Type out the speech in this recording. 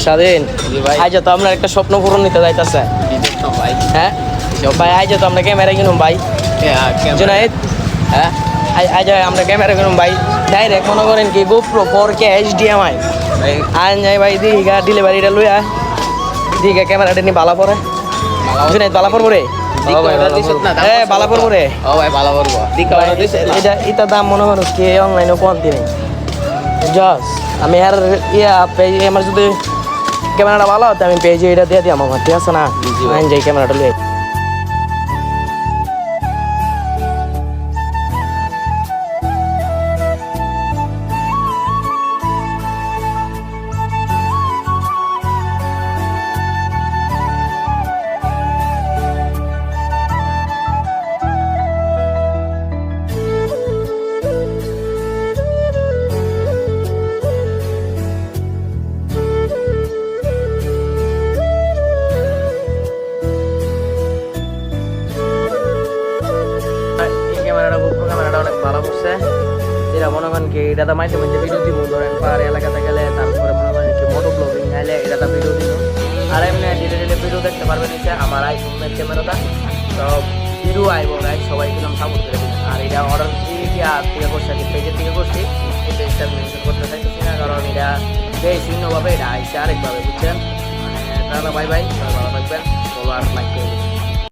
স্বাধীন ভাই আজ তো আপনার একটা স্বপ্ন পূরণ নিতে যাইতেছে ভাই হ্যাঁ ভাই আজ তো আমরা ক্যামেরা কিনুম ভাই জুনাইদ হ্যাঁ আজ আমরা ক্যামেরা কিনুম ভাই ডাইরেক্ট মনে করেন কি গোপ্রো 4K HDMI আন যাই ভাই দিঘা ডেলিভারিটা লইয়া দিঘা ক্যামেরাটা নিয়ে বালা পরে জুনাইদ বালা পড়বো রে হ্যাঁ বালা পড়বো রে ও ভাই ভালো করবো এটা দাম মনে করো কি অনলাইনে কমতি নেই জাস আমি আর পেজে আমার যদি ক্যামেরাটা ভালো হতো আমি পেজে এটা দিয়ে দিই আমার ঠিক আছে না আমি যাই ক্যামেরাটা লিয়ে ক্যামেরাটা অনেক ভালো করছে যেটা মনে করেন কি এটা তো মাঝে মাঝে ভিডিও দিব ধরেন পাহাড়ি এলাকাতে গেলে তারপরে মনে করেন কি মোটো ব্লগিং আইলে এটা তো ভিডিও দিব আর এমনি ডিলে ডিলে ভিডিও দেখতে পারবেন নিচে আমার আইফোনের ক্যামেরাটা তো ভিডিও আইব গাইজ সবাই কিরকম সাপোর্ট করে দিবেন আর এটা অর্ডার থেকে করছি আমি পেজের থেকে করছি এই পেজটা মেনশন করতে চাইতেছি না কারণ এটা বেশি ভিন্নভাবে এটা আইসে আরেকভাবে বুঝছেন মানে তাহলে বাই বাই ভালো থাকবেন ফলো আর লাইক করে দিবেন